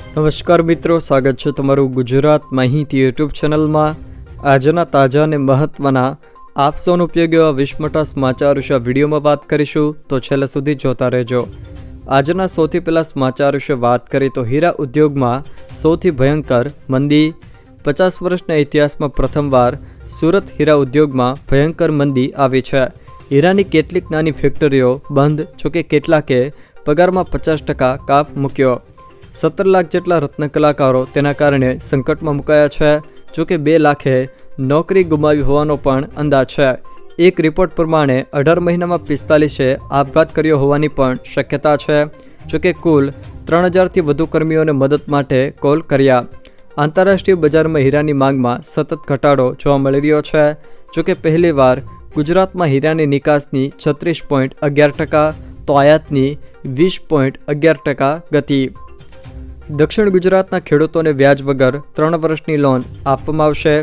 નમસ્કાર મિત્રો, સ્વાગત છે તમારું ગુજરાત માહિતી યુટ્યુબ ચેનલમાં। આજના તાજા અને મહત્વના આપ સૌનો ઉપયોગી એવા 20 મોટા સમાચાર વિશે વિડીયોમાં વાત કરીશું, તો છેલ્લે સુધી જોતા રહેજો। આજના સૌથી પહેલા સમાચાર વિશે વાત કરીએ તો હીરા ઉદ્યોગમાં સૌથી ભયંકર મંદી। 50 વર્ષના ઇતિહાસમાં પ્રથમવાર સુરત હીરા ઉદ્યોગમાં ભયંકર મંદી આવી છે। હીરાની કેટલીક નાની ફેક્ટરીઓ બંધ, જોકે કેટલાકે પગારમાં 50% કાપ મૂક્યો। 17 લાખ જેટલા રત્ન કલાકારો તેના કારણે સંકટમાં મુકાયા છે। જોકે 2 લાખે નોકરી ગુમાવી હોવાનો પણ અંદાજ છે। એક રિપોર્ટ પ્રમાણે 18 મહિનામાં 45એ આપઘાત કર્યો હોવાની પણ શક્યતા છે। જોકે કુલ 3000થી વધુ કર્મીઓને મદદ માટે કોલ કર્યા। આંતરરાષ્ટ્રીય બજારમાં હીરાની માંગમાં સતત ઘટાડો જોવા મળી રહ્યો છે। જોકે પહેલીવાર ગુજરાતમાં હીરાની નિકાસની 36.11%, તો આયાતની 20.11% ગતિ। દક્ષિણ ગુજરાતના ખેડૂતોને વ્યાજ વગર 3 વર્ષની લોન આપવામાં આવશે।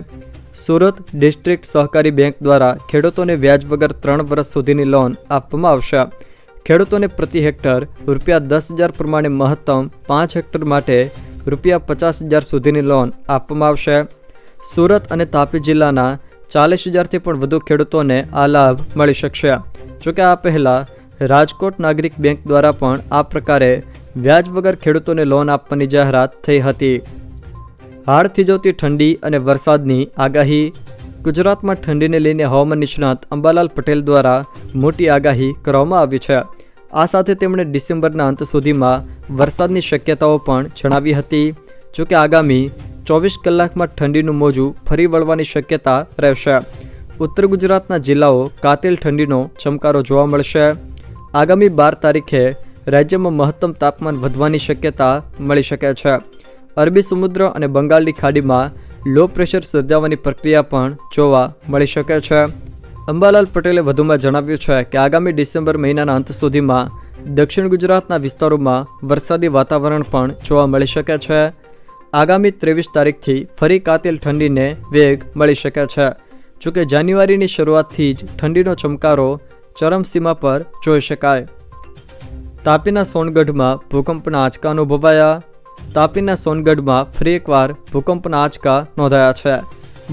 સુરત ડિસ્ટ્રિક્ટ સહકારી બેંક દ્વારા ખેડૂતોને વ્યાજ વગર 3 વર્ષ સુધીની લોન આપવામાં આવશે। ખેડૂતોને પ્રતિ હેક્ટર ₹10,000 પ્રમાણે મહત્તમ 5 હેક્ટર માટે ₹50,000 સુધીની લોન આપવામાં આવશે। સુરત અને તાપી જિલ્લાના 40,000થી પણ વધુ ખેડૂતોને આ લાભ મળી શકશે। જોકે આ પહેલાં રાજકોટ નાગરિક બેંક દ્વારા પણ આ પ્રકારે વ્યાજ વગર ખેડૂતોને લોન આપવાની જાહેરાત થઈ હતી। હાડ થીજવતી ઠંડી અને વરસાદની આગાહી। ગુજરાતમાં ઠંડીને લઈને હવામાન નિષ્ણાત અંબાલાલ પટેલ દ્વારા મોટી આગાહી કરવામાં આવી છે। આ સાથે તેમણે ડિસેમ્બરના અંત સુધીમાં વરસાદની શક્યતાઓ પણ જણાવી હતી। જોકે આગામી 24 કલાકમાં ઠંડીનું મોજું ફરી વળવાની શક્યતા રહેશે। ઉત્તર ગુજરાતના જિલ્લાઓ કાતિલ ઠંડીનો ચમકારો જોવા મળશે। આગામી 12 તારીખે રાજ્યમાં મહત્તમ તાપમાન વધવાની શક્યતા મળી શકે છે। અરબી સમુદ્ર અને બંગાળની ખાડીમાં લો પ્રેશર સર્જાવાની પ્રક્રિયા પણ જોવા મળી શકે છે। અંબાલાલ પટેલે વધુમાં જણાવ્યું છે કે આગામી ડિસેમ્બર મહિનાના અંત સુધીમાં દક્ષિણ ગુજરાતના વિસ્તારોમાં વરસાદી વાતાવરણ પણ જોવા મળી શકે છે। આગામી 23 તારીખથી ફરી કાતિલ ઠંડીને વેગ મળી શકે છે। જોકે જાન્યુઆરીની શરૂઆતથી જ ઠંડીનો ચમકારો ચરમસીમા પર જોઈ શકાય। તાપીના સોનગઢમાં ભૂકંપના આંચકા અનુભવાયા। તાપીના સોનગઢમાં ફરી એકવાર ભૂકંપના આંચકા નોંધાયા છે।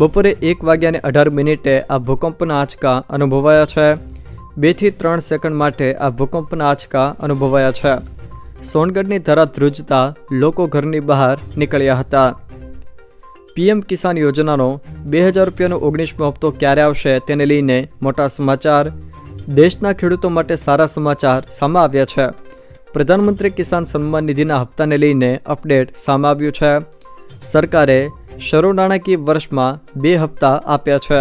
બપોરે 1:18 આ ભૂકંપના આંચકા અનુભવાયા છે। 2 થી 3 સેકન્ડ માટે આ ભૂકંપના આંચકા અનુભવાયા છે। સોનગઢની ધરા ધ્રુજતા લોકો ઘરની બહાર નીકળ્યા હતા। પીએમ કિસાન યોજનાનો ₹2,000નો 19મો હપ્તો ક્યારે આવશે તેને લઈને મોટા સમાચાર। દેશના ખેડૂતો માટે સારા સમાચાર સામે આવ્યા છે। પ્રધાનમંત્રી કિસાન સન્માન નિધિના હપ્તાને લઈને અપડેટ સામે આવ્યું છે। સરકારે શરૂ નાણાકીય વર્ષમાં 2 હપ્તા આપ્યા છે।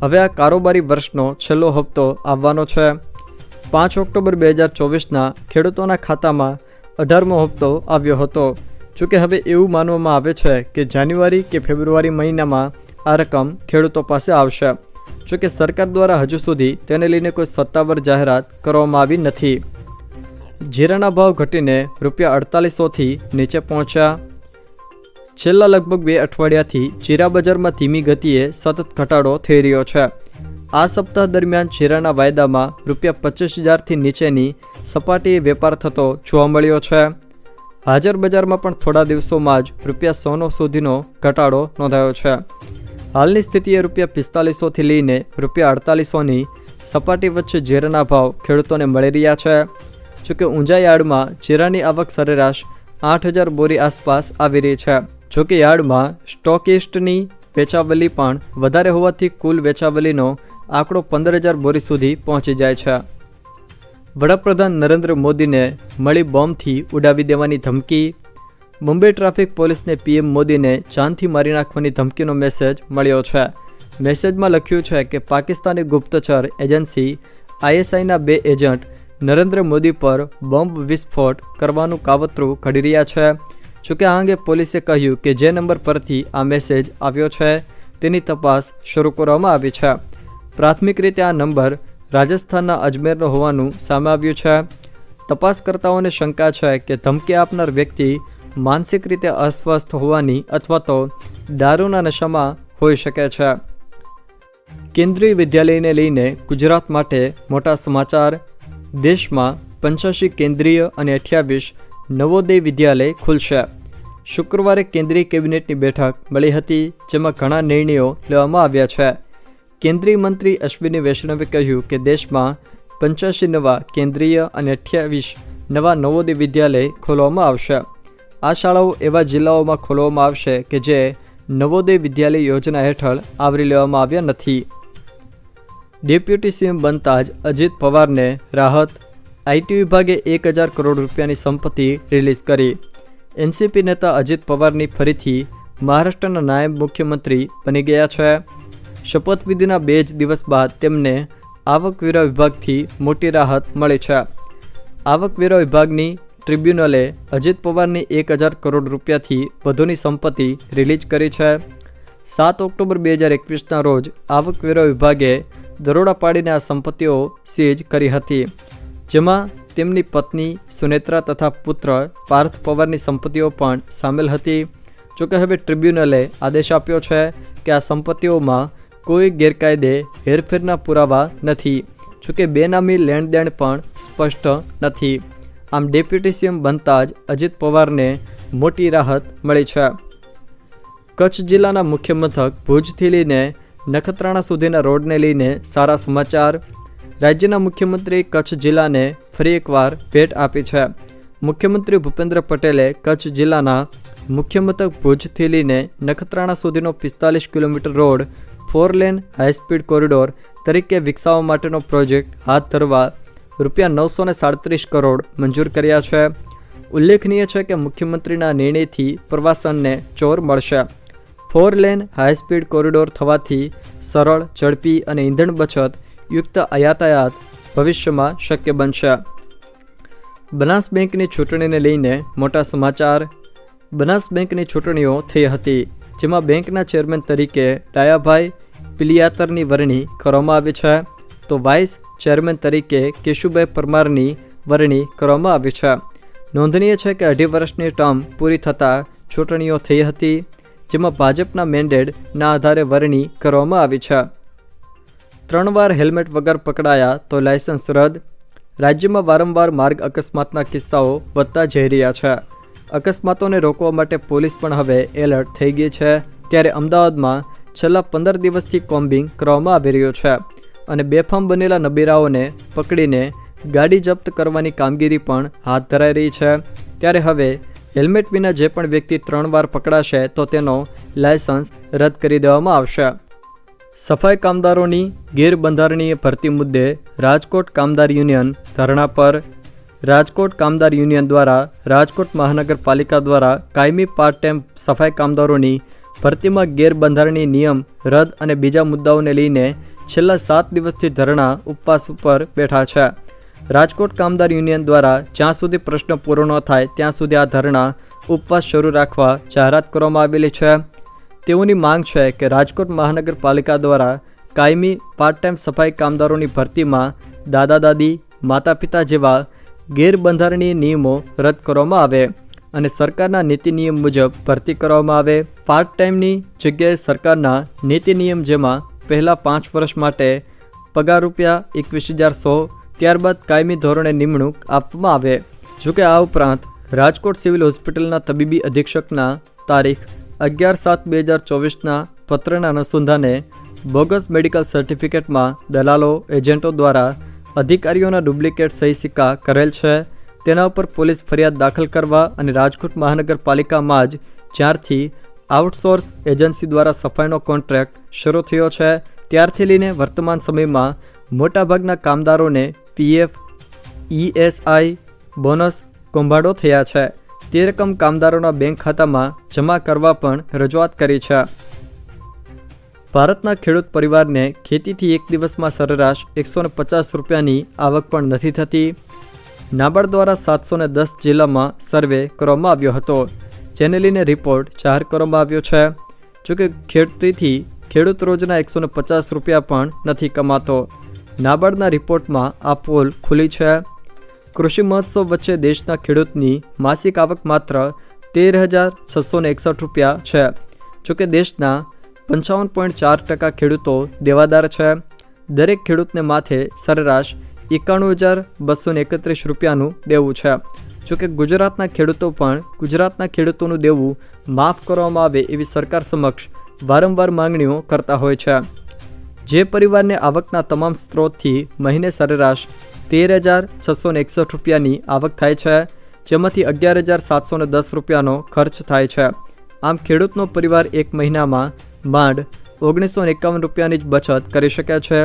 હવે આ કારોબારી વર્ષનો છેલ્લો હપ્તો આવવાનો છે। 5 ઓક્ટોબર 2024ના ખેડૂતોના ખાતામાં 18મો હપ્તો આવ્યો હતો। જોકે હવે એવું માનવામાં આવે છે કે જાન્યુઆરી કે ફેબ્રુઆરી મહિનામાં આ રકમ ખેડૂતો પાસે આવશે। જોકે સરકાર દ્વારા હજુ સુધી તેને લઈને કોઈ સત્તાવાર જાહેરાત કરવામાં આવી નથી। જીરાના ભાવ ઘટીને ₹4800થી નીચે પહોંચ્યા। છેલ્લા લગભગ 2 અઠવાડિયાથી જીરા બજારમાં ધીમી ગતિએ સતત ઘટાડો થઈ રહ્યો છે। આ સપ્તાહ દરમિયાન જીરાના વાયદામાં ₹25,000થી નીચેની સપાટીએ વેપાર થતો જોવા મળ્યો છે। હાજર બજારમાં પણ થોડા દિવસોમાં જ ₹100 સુધીનો ઘટાડો નોંધાયો છે। હાલની સ્થિતિએ ₹4500થી લઈને ₹4800ની સપાટી વચ્ચે જીરાના ભાવ ખેડૂતોને મળી રહ્યા છે। જોકે ઊંઝા યાર્ડમાં જીરાની આવક સરેરાશ 8,000 બોરી આસપાસ આવી રહી છે। જોકે યાર્ડમાં સ્ટોકિસ્ટની વેચાવલી પણ વધારે હોવાથી કુલ વેચાવલીનો આંકડો 15,000 બોરી સુધી પહોંચી જાય છે। વડાપ્રધાન નરેન્દ્ર મોદીને મળી બોમ્બથી ઉડાવી દેવાની ધમકી। મુંબઈ ટ્રાફિક પોલીસને પીએમ મોદીને જાનથી મારી નાખવાની ધમકીનો મેસેજ મળ્યો છે। મેસેજમાં લખ્યું છે કે પાકિસ્તાની ગુપ્તચર એજન્સી ISIના 2 એજન્ટ નરેન્દ્ર મોદી પર બોમ્બ વિસ્ફોટ કરવાનું કાવતરું ઘડી રહ્યા છે। જોકે આ અંગે પોલીસે કહ્યું કે જે નંબર પરથી આ મેસેજ આવ્યો છે તેની તપાસ શરૂ કરવામાં આવી છે। પ્રાથમિક રીતે આ નંબર રાજસ્થાનના અજમેરનો હોવાનું સામે આવ્યું છે। તપાસકર્તાઓને શંકા છે કે ધમકી આપનાર વ્યક્તિ માનસિક રીતે અસ્વસ્થ હોવાની અથવા તો દારૂના નશામાં હોઈ શકે છે। કેન્દ્રીય વિદ્યાલયને લઈને ગુજરાત માટે મોટા સમાચાર। દેશમાં 85 કેન્દ્રીય અને 28 નવોદય વિદ્યાલય ખુલશે। શુક્રવારે કેન્દ્રીય કેબિનેટની બેઠક મળી હતી, જેમાં ઘણા નિર્ણયો લેવામાં આવ્યા છે. કેન્દ્રીય મંત્રી અશ્વિની વૈષ્ણવે કહ્યું કે દેશમાં 85 નવા કેન્દ્રીય અને 28 નવા નવોદય વિદ્યાલય ખોલવામાં આવશે. આ શાળાઓ એવા જિલ્લાઓમાં ખોલવામાં આવશે કે જે નવોદય વિદ્યાલય યોજના હેઠળ આવરી લેવામાં આવ્યા નથી. ડેપ્યુટી સીએમ બનતા જ અજીત પવારને રાહત. આઈટી વિભાગે 1000 કરોડ રૂપિયાની સંપત્તિ રિલીઝ કરી. એનસીપી નેતા અજીત પવારની ફરીથી મહારાષ્ટ્રના નાયબ મુખ્યમંત્રી બની ગયા છે. શપથવિધિના 2 જ દિવસ બાદ તેમને આવકવેરા વિભાગથી મોટી રાહત મળી છે. આવકવેરા વિભાગની ટ્રિબ્યુનલે અજીત પવારની 1000 કરોડ રૂપિયાથી વધુની સંપત્તિ રિલીઝ કરી છે. 7 ઓક્ટોબર 2021ના રોજ આવકવેરા વિભાગે દરોડા પાડીને આ સંપત્તિઓ સીઝ કરી હતી, જેમાં તેમની પત્ની સુનેત્રા તથા પુત્ર પાર્થ પવારની સંપત્તિઓ પણ સામેલ હતી. જોકે હવે ટ્રિબ્યુનલે આદેશ આપ્યો છે કે આ સંપત્તિઓમાં કોઈ ગેરકાયદે હેરફેરના પુરાવા નથી. જોકે બેનામી લેણદેણ પણ સ્પષ્ટ નથી. આમ ડેપ્યુટી સીએમ બનતા જ અજીત પવારને મોટી રાહત મળી છે. કચ્છ જિલ્લાના મુખ્ય મથક ભુજથી લઈને નખત્રાણા સુધીના રોડને લઈને સારા સમાચાર. રાજ્યના મુખ્યમંત્રી કચ્છ જિલ્લાને ફરી એકવાર ભેટ આપી છે. મુખ્યમંત્રી ભૂપેન્દ્ર પટેલે કચ્છ જિલ્લાના મુખ્ય મથક ભુજથી લઈને નખત્રાણા સુધીનો 45 kilometre road 4 lane high speed corridor તરીકે વિકસાવવા માટેનો પ્રોજેક્ટ હાથ ધરવા ₹937 કરોડ મંજૂર કર્યા છે. ઉલ્લેખનીય છે કે મુખ્યમંત્રીના નિર્ણયથી પ્રવાસનને ચોર મળશે. 4 લેન હાઈસ્પીડ કોરિડોર થવાથી સરળ, ઝડપી અને ઇંધણ બચત યુક્ત યાતાયાત ભવિષ્યમાં શક્ય બનશે. બનાસ બેંકની ચૂંટણીને લઈને મોટા સમાચાર. બનાસ બેંકની ચૂંટણીઓ થઈ હતી, જેમાં બેંકના ચેરમેન તરીકે ડાયાભાઈ પિલિયાતરની વરણી કરવામાં આવી છે, તો વાઇસ ચેરમેન તરીકે કેશુભાઈ પરમારની વરણી કરવામાં આવી છે. નોંધનીય છે કે 2.5 વર્ષની ટર્મ પૂરી થતાં ચૂંટણીઓ થઈ હતી, જેમાં ભાજપના મેન્ડેટના આધારે વરણી કરવામાં આવી છે. 3 વાર હેલ્મેટ વગર પકડાયા તો લાયસન્સ રદ. રાજ્યમાં વારંવાર માર્ગ અકસ્માતના કિસ્સાઓ વધતા જઈ રહ્યા છે. અકસ્માતોને રોકવા માટે પોલીસ પણ હવે એલર્ટ થઈ ગઈ છે. ત્યારે અમદાવાદમાં છેલ્લા 15 દિવસથી કોમ્બિંગ કરવામાં આવી રહ્યું છે અને બેફામ બનેલા નબીરાઓને પકડીને ગાડી જપ્ત કરવાની કામગીરી પણ હાથ ધરાઈ રહી છે. ત્યારે હવે હેલ્મેટ વિના જે પણ વ્યક્તિ 3 વાર પકડાશે તો તેનો લાયસન્સ રદ કરી દેવામાં આવશે. સફાઈ કામદારોની ગેરબંધારણીય ભરતી મુદ્દે રાજકોટ કામદાર યુનિયન ધરણા પર. રાજકોટ કામદાર યુનિયન દ્વારા રાજકોટ મહાનગરપાલિકા દ્વારા કાયમી પાર્ટ ટાઈમ સફાઈ કામદારોની ભરતીમાં ગેરબંધારણીય નિયમ રદ અને બીજા મુદ્દાઓને લઈને છેલ્લા 7 દિવસથી ધરણા ઉપવાસ ઉપર બેઠા છે. રાજકોટ કામદાર યુનિયન દ્વારા જ્યાં સુધી પ્રશ્ન પૂરો ન થાય ત્યાં સુધી આ ધરણા ઉપવાસ શરૂ રાખવા જાહેરાત કરવામાં આવેલી છે. તેઓની માંગ છે કે રાજકોટ મહાનગરપાલિકા દ્વારા કાયમી પાર્ટ ટાઈમ સફાઈ કામદારોની ભરતીમાં દાદા-દાદી, માતા-પિતા જેવા ગેરબંધારણીય નિયમો રદ કરવામાં આવે અને સરકારના નીતિ નિયમ મુજબ ભરતી કરવામાં આવે. પાર્ટ ટાઈમની જગ્યાએ સરકારના નીતિ નિયમ, જેમાં પહેલાં 5 વર્ષ માટે પગાર ₹21,100, ત્યારબાદ કાયમી ધોરણે નિમણૂક આપવામાં આવે. જોકે આ ઉપરાંત રાજકોટ સિવિલ હોસ્પિટલના તબીબી અધિક્ષકના તારીખ 11/7/2024ના પત્રના અનુસંધાને બોગસ મેડિકલ સર્ટિફિકેટમાં દલાલો, એજન્ટો દ્વારા અધિકારીઓના ડુપ્લિકેટ સહી સિક્કા કરેલ છે. તેના ઉપર પોલીસ ફરિયાદ દાખલ કરવા અને રાજકોટ મહાનગરપાલિકામાં જ જ્યારથી આઉટસોર્સ એજન્સી દ્વારા સફાઈનો કોન્ટ્રાક્ટ શરૂ થયો છે ત્યારથી લઈને વર્તમાન સમયમાં મોટાભાગના કામદારોને PF, ESI, બોનસ કૌભાંડો થયા છે. તે રકમ કામદારોના બેંક ખાતામાં જમા કરવા પણ રજૂઆત કરી છે. ભારતના ખેડૂત પરિવારને ખેતીથી એક દિવસમાં સરેરાશ ₹150ની આવક પણ નથી થતી. નાબાર્ડ દ્વારા 710 જિલ્લામાં સર્વે કરવામાં આવ્યો હતો, જેને લઈને રિપોર્ટ જાહેર કરવામાં આવ્યો છે. જોકે ખેતીથી ખેડૂત રોજના ₹150 પણ નથી કમાતો. નાબાર્ડના રિપોર્ટમાં આ પોલ ખુલી છે. કૃષિ મહોત્સવ વચ્ચે દેશના ખેડૂતની માસિક આવક માત્ર ₹13,661 છે. જોકે દેશના 55.4% ખેડૂતો દેવાદાર છે. દરેક ખેડૂતને માથે સરેરાશ ₹91,231નું દેવું છે. જોકે ગુજરાતના ખેડૂતો પણ ગુજરાતના ખેડૂતોનું દેવું માફ કરવામાં આવે એવી સરકાર સમક્ષ વારંવાર માંગણીઓ કરતા હોય છે। જે પરિવારને આવકના તમામ સ્ત્રોતથી મહિને સરેરાશ 13,661 રૂપિયાની આવક થાય છે, જેમાંથી 11,710 રૂપિયાનો ખર્ચ થાય છે। આમ ખેડૂતનો પરિવાર એક મહિનામાં માંડ 1951 રૂપિયાની જ બચત કરી શકે છે,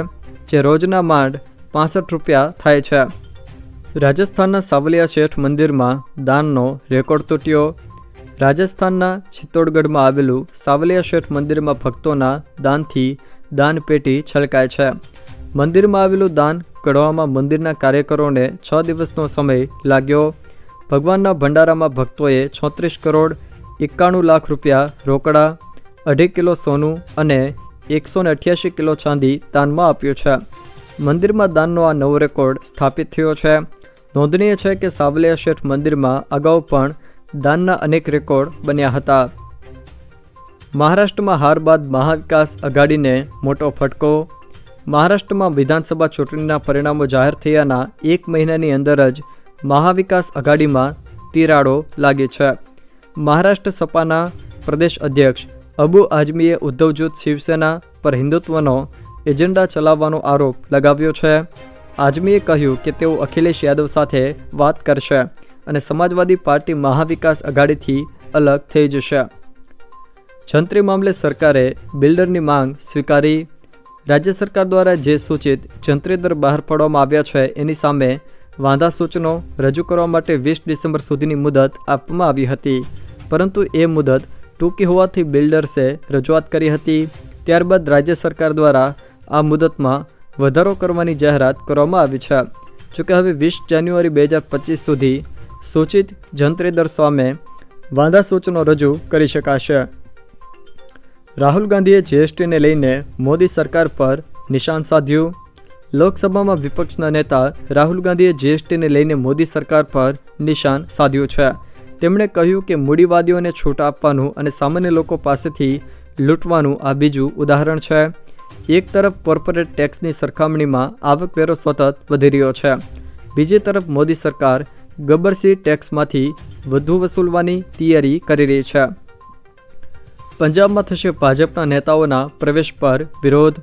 જે રોજના માંડ 65 રૂપિયા થાય છે। રાજસ્થાનના સાવલિયા શેઠ મંદિરમાં દાનનો રેકોર્ડ તૂટ્યો। રાજસ્થાનના ચિત્તોડગઢમાં આવેલું સાવલિયા શેઠ મંદિરમાં ભક્તોના દાનથી દાન પેટી છલકાય છે। મંદિરમાં આવેલું દાન કઢવામાં મંદિરના કાર્યકરોને 6 દિવસનો સમય લાગ્યો। ભગવાનના ભંડારામાં ભક્તોએ 36 કરોડ 91 લાખ રૂપિયા રોકડા, 2.5 કિલો સોનું અને 188 કિલો ચાંદી દાનમાં આપ્યું છે। મંદિરમાં દાનનો આ નવો રેકોર્ડ સ્થાપિત થયો છે। નોંધનીય છે કે સાવલિયા શેઠ મંદિરમાં અગાઉ પણ દાનના અનેક રેકોર્ડ બન્યા હતા। મહારાષ્ટ્રમાં હાર બાદ મહાવિકાસ અઘાડીને મોટો ફટકો। મહારાષ્ટ્રમાં વિધાનસભા ચૂંટણીના પરિણામો જાહેર થયાના 1 મહિનાની અંદર જ મહાવિકાસ અઘાડીમાં તિરાડો લાગી છે। મહારાષ્ટ્ર સપાના પ્રદેશ અધ્યક્ષ અબુ આઝમીએ ઉદ્ધવ જૂથ શિવસેના પર હિન્દુત્વનો એજન્ડા ચલાવવાનો આરોપ લગાવ્યો છે। આઝમીએ કહ્યું કે તેઓ અખિલેશ યાદવ સાથે વાત કરશે અને સમાજવાદી પાર્ટી મહાવિકાસ અઘાડીથી અલગ થઈ જશે। જંત્રી મામલે સરકારે બિલ્ડરની માંગ સ્વીકારી। રાજ્ય સરકાર દ્વારા જે સૂચિત જંત્રી દર બહાર પાડવામાં આવ્યા છે એની સામે વાંધા સૂચનો રજૂ કરવા માટે 20 ડિસેમ્બર સુધીની મુદત આપવામાં આવી હતી, પરંતુ એ મુદત ટૂંકી હોવાથી બિલ્ડર્સે રજૂઆત કરી હતી। ત્યારબાદ રાજ્ય સરકાર દ્વારા આ મુદતમાં વધારો કરવાની જાહેરાત કરવામાં આવી છે। જોકે હવે 20 જાન્યુઆરી 2025 સુધી સૂચિત જંત્રી દર સામે વાંધા સૂચનો રજૂ કરી શકાશે। રાહુલ ગાંધીએ જીએસટીને લઈને મોદી સરકાર પર નિશાન સાધ્યું। લોકસભામાં વિપક્ષના નેતા રાહુલ ગાંધીએ જીએસટીને લઈને મોદી સરકાર પર નિશાન સાધ્યું છે। તેમણે કહ્યું કે મૂડીવાદીઓને છૂટ આપવાનું અને સામાન્ય લોકો પાસેથી લૂંટવાનું આ બીજું ઉદાહરણ છે। એક તરફ કોર્પોરેટ ટેક્સની સરખામણીમાં આવકવેરો સતત વધી રહ્યો છે, બીજી તરફ મોદી સરકાર ગબ્બરસિંહ ટેક્સમાંથી વધુ વસૂલવાની તૈયારી કરી રહી છે। પંજાબમાં થશે ભાજપના નેતાઓના પ્રવેશ પર વિરોધ।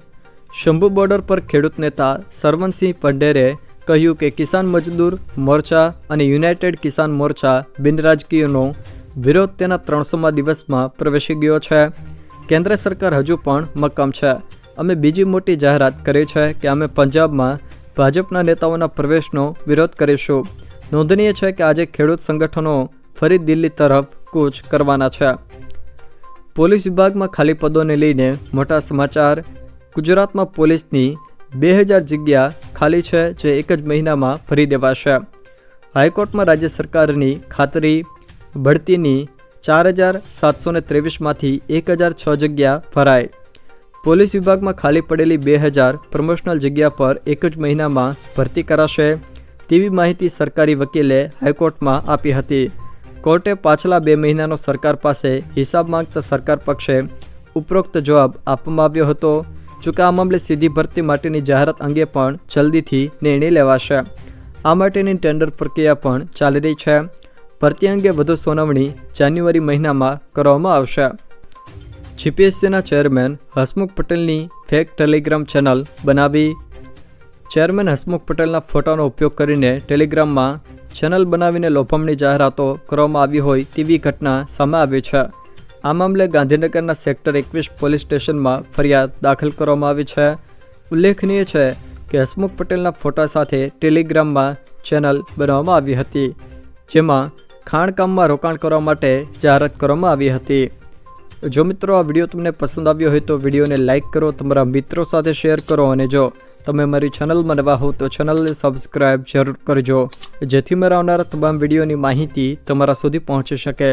શંભુ બોર્ડર પર ખેડૂત નેતા સરવનસિંહ પંડેરે કહ્યું કે કિસાન મજદૂર મોરચા અને યુનાઇટેડ કિસાન મોરચા બિનરાજકીયનો વિરોધ તેના 300મા દિવસમાં પ્રવેશી ગયો છે। કેન્દ્ર સરકાર હજુ પણ મક્કમ છે। અમે બીજી મોટી જાહેરાત કરી છે કે અમે પંજાબમાં ભાજપના નેતાઓના પ્રવેશનો વિરોધ કરીશું। નોંધનીય છે કે આજે ખેડૂત સંગઠનો ફરી દિલ્હી તરફ કૂચ કરવાના છે। પોલીસ વિભાગમાં ખાલી પદોને લઈને મોટા સમાચાર। ગુજરાતમાં પોલીસની 2000 જગ્યા ખાલી છે, જે એક જ મહિનામાં ભરી દેવાશે। હાઈકોર્ટમાં રાજ્ય સરકારની ખાતરી। બઢતીની 4723માંથી 1006 જગ્યા ભરાય। પોલીસ વિભાગમાં ખાલી પડેલી 2000 પ્રમોશનલ જગ્યા પર એક જ મહિનામાં ભરતી કરાશે તેવી માહિતી સરકારી વકીલે હાઈકોર્ટમાં આપી હતી। કોર્ટે પાછલા 2 મહિનાનો સરકાર પાસે હિસાબ માંગતા સરકાર પક્ષે ઉપરોક્ત જવાબ આપવામાં આવ્યો હતો। જોકે આ મામલે સીધી ભરતી માટેની જાહેરાત અંગે પણ જલ્દીથી નિર્ણય લેવાશે। આ માટેની ટેન્ડર પ્રક્રિયા પણ ચાલી રહી છે। ભરતી અંગે વધુ સુનાવણી જાન્યુઆરી મહિનામાં કરવામાં આવશે। જીપીએસસીના ચેરમેન હસમુખ પટેલની ફેક ટેલિગ્રામ ચેનલ બનાવી। ચેરમેન હસમુખ પટેલના ફોટાનો ઉપયોગ કરીને ટેલિગ્રામમાં ચેનલ બનાવીને લોભામણી જાહેરાતો કરવામાં આવી હોય તેવી ઘટના સામે આવી છે। આ મામલે ગાંધીનગરના સેક્ટર 21 પોલીસ સ્ટેશનમાં ફરિયાદ દાખલ કરવામાં આવી છે। ઉલ્લેખનીય છે કે હસમુખ પટેલના ફોટા સાથે ટેલિગ્રામમાં ચેનલ બનાવવામાં આવી હતી, જેમાં ખાણકામમાં રોકાણ કરવા માટે જાહેરાત કરવામાં આવી હતી। જો મિત્રો આ વિડીયો તમને પસંદ આવ્યો હોય તો વિડીયોને લાઇક કરો, તમારા મિત્રો સાથે શેર કરો અને જો તમે મારી ચેનલમાં નવા હો તો ચેનલને સબસ્ક્રાઈબ જરૂર કરજો, જેથી મારા આવનારા તમામ વિડીયોની માહિતી તમારા સુધી પહોંચી શકે।